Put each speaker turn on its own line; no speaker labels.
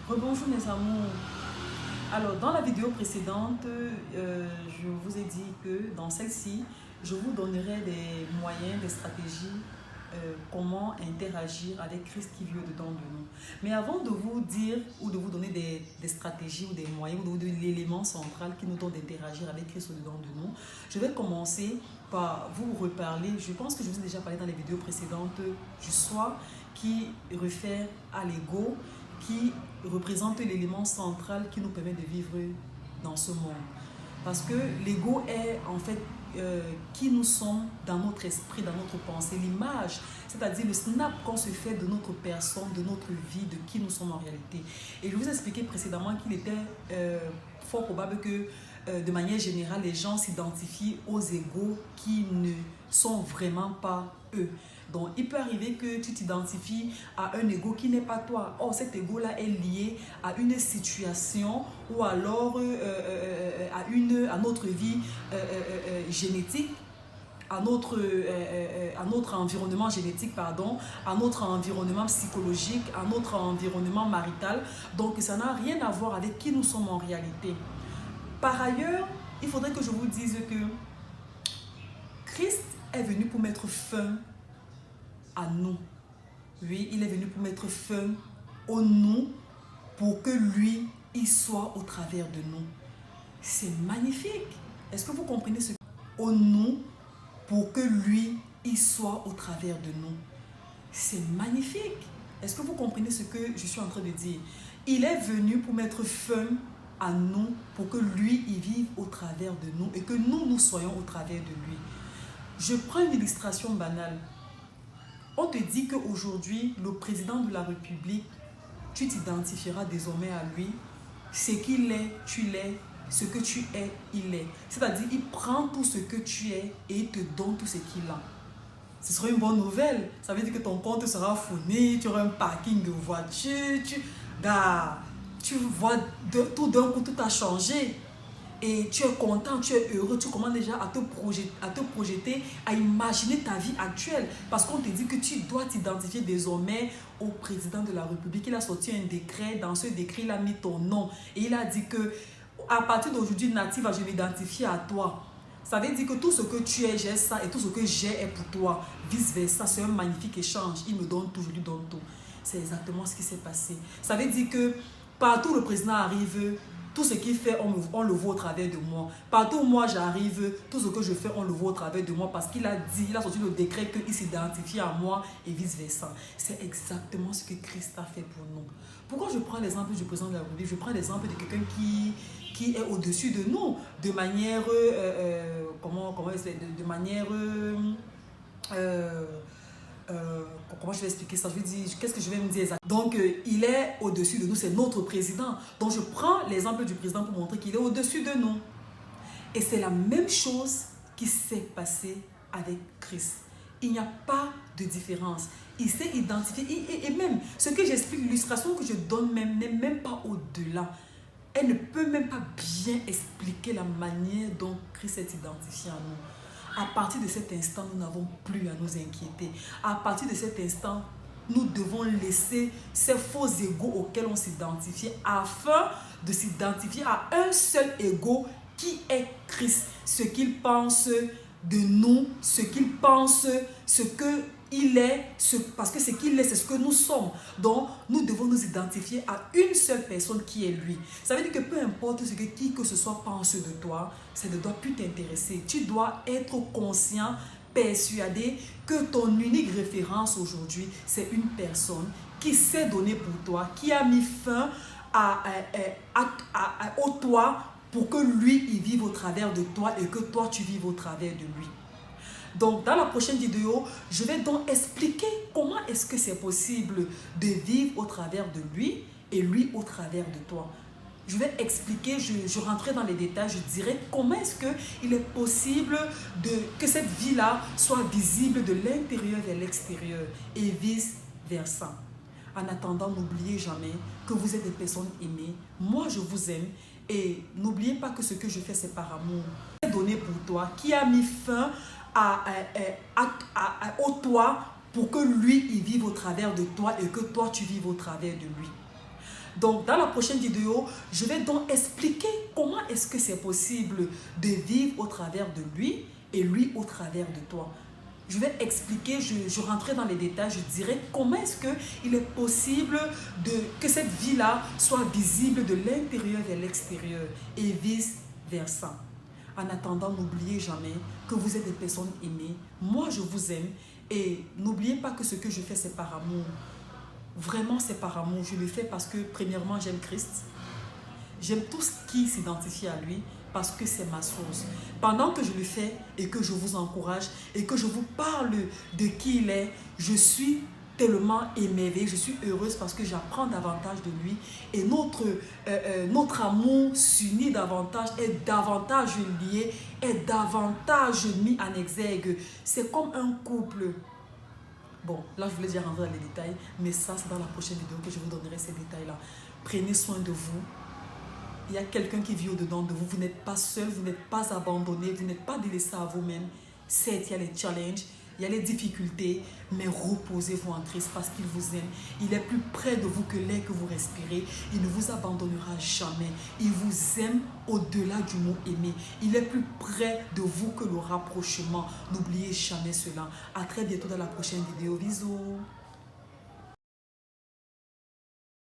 Rebonjour mes amours. Alors dans la vidéo précédente, je vous ai dit que dans celle-ci, je vous donnerai des moyens, des stratégies, comment interagir avec Christ qui vit au-dedans de nous. Mais avant de vous dire ou de vous donner des stratégies ou des moyens ou de vous donner l'élément central qui nous donne d'interagir avec Christ au-dedans de nous, je vais commencer par vous reparler. Je pense que je vous ai déjà parlé dans les vidéos précédentes du soi qui réfère à l'ego, qui représente l'élément central qui nous permet de vivre dans ce monde. Parce que l'ego est en fait qui nous sommes dans notre esprit, dans notre pensée, l'image, c'est-à-dire le snap qu'on se fait de notre personne, de notre vie, de qui nous sommes en réalité. Et je vous ai expliqué précédemment qu'il était fort probable que de manière générale, les gens s'identifient aux égos qui ne sont vraiment pas eux. Donc, il peut arriver que tu t'identifies à un ego qui n'est pas toi. Or, cet ego-là est lié à une situation ou alors à notre vie génétique, à notre environnement génétique, pardon, à notre environnement psychologique, à notre environnement marital. Donc, ça n'a rien à voir avec qui nous sommes en réalité. Par ailleurs, il faudrait que je vous dise que Christ est venu pour mettre fin à nous. Oui, il est venu pour mettre fin au nous, pour que lui, il soit au travers de nous. C'est magnifique. Est-ce que vous comprenez ce au nous, pour que lui, il soit au travers de nous? C'est magnifique. Est-ce que vous comprenez ce que je suis en train de dire? Il est venu pour mettre fin à nous, pour que lui, il vive au travers de nous et que nous, nous soyons au travers de lui. Je prends une illustration banale. On te dit qu'aujourd'hui, le président de la République, tu t'identifieras désormais à lui. Ce qu'il est, tu l'es. Ce que tu es, il est. C'est-à-dire, il prend tout ce que tu es et il te donne tout ce qu'il a. Ce serait une bonne nouvelle. Ça veut dire que ton compte sera fourni, tu auras un parking de voitures, tu vois tout d'un coup, tout a changé. Et tu es content, tu es heureux, tu commences déjà à te projeter, à imaginer ta vie actuelle. Parce qu'on te dit que tu dois t'identifier désormais au président de la République. Il a sorti un décret, dans ce décret, il a mis ton nom. Et il a dit que à partir d'aujourd'hui, Nativa, je m'identifie à toi. Ça veut dire que tout ce que tu es, j'ai ça, et tout ce que j'ai est pour toi. Vice versa, c'est un magnifique échange. Il me donne tout, je lui donne tout. C'est exactement ce qui s'est passé. Ça veut dire que partout où le président arrive, tout ce qu'il fait, on le voit au travers de moi. Partout où moi j'arrive, tout ce que je fais, on le voit au travers de moi parce qu'il a dit, il a sorti le décret qu'il s'identifie à moi et vice versa. C'est exactement ce que Christ a fait pour nous. Pourquoi je prends l'exemple du président de la République? Je prends l'exemple de quelqu'un qui est au-dessus de nous, de manière, comment je vais expliquer ça? Je vais dire, qu'est-ce que je vais me dire exactement? Donc, il est au-dessus de nous, c'est notre président. Donc, je prends l'exemple du président pour montrer qu'il est au-dessus de nous. Et c'est la même chose qui s'est passé avec Christ. Il n'y a pas de différence. Il s'est identifié. Et même, ce que j'explique, l'illustration que je donne même, n'est même pas au-delà. Elle ne peut même pas bien expliquer la manière dont Christ s'est identifié à nous. À partir de cet instant, nous n'avons plus à nous inquiéter. À partir de cet instant, nous devons laisser ces faux égos auxquels on s'identifie afin de s'identifier à un seul ego qui est Christ. Ce qu'il pense de nous, ce qu'il pense, ce qu'il est, parce que ce qu'il est, c'est ce que nous sommes. Donc, nous devons nous identifier à une seule personne qui est lui. Ça veut dire que peu importe ce que qui que ce soit pense de toi, ça ne doit plus t'intéresser. Tu dois être conscient, persuadé que ton unique référence aujourd'hui, c'est une personne qui s'est donnée pour toi, qui a mis fin au toi pour que lui, il vive au travers de toi et que toi, tu vives au travers de lui. Donc, dans la prochaine vidéo, je vais donc expliquer comment est-ce que c'est possible de vivre au travers de lui et lui au travers de toi. Je vais expliquer, je rentrerai dans les détails, je dirai comment est-ce qu'il est possible que cette vie-là soit visible de l'intérieur vers l'extérieur et vice versa. En attendant, n'oubliez jamais que vous êtes des personnes aimées. Moi, je vous aime. Et n'oubliez pas que ce que je fais, c'est par amour. C'est donné pour toi, qui a mis fin au toi pour que lui, il vive au travers de toi et que toi, tu vives au travers de lui. Donc, dans la prochaine vidéo, je vais donc expliquer comment est-ce que c'est possible de vivre au travers de lui et lui au travers de toi. Je vais expliquer, je rentrerai dans les détails, je dirai comment est-ce qu'il est possible que cette vie-là soit visible de l'intérieur vers l'extérieur et vice-versa. En attendant, n'oubliez jamais que vous êtes des personnes aimées. Moi, je vous aime et n'oubliez pas que ce que je fais, c'est par amour. Vraiment, c'est par amour. Je le fais parce que, premièrement, j'aime Christ. J'aime tout ce qui s'identifie à lui parce que c'est ma source. Pendant que je le fais et que je vous encourage et que je vous parle de qui il est, je suis tellement émerveillée, je suis heureuse parce que j'apprends davantage de lui et notre amour s'unit davantage, est davantage lié, est davantage mis en exergue. C'est comme un couple. Bon, là je voulais déjà rentrer dans les détails, mais ça c'est dans la prochaine vidéo que je vous donnerai ces détails-là. Prenez soin de vous. Il y a quelqu'un qui vit au-dedans de vous. Vous n'êtes pas seul, vous n'êtes pas abandonné, vous n'êtes pas délaissé à vous-même. Certes, il y a les challenges, il y a les difficultés, mais reposez-vous en Christ parce qu'il vous aime. Il est plus près de vous que l'air que vous respirez. Il ne vous abandonnera jamais. Il vous aime au-delà du mot aimer. Il est plus près de vous que le rapprochement. N'oubliez jamais cela. À très bientôt dans la prochaine vidéo. Bisous.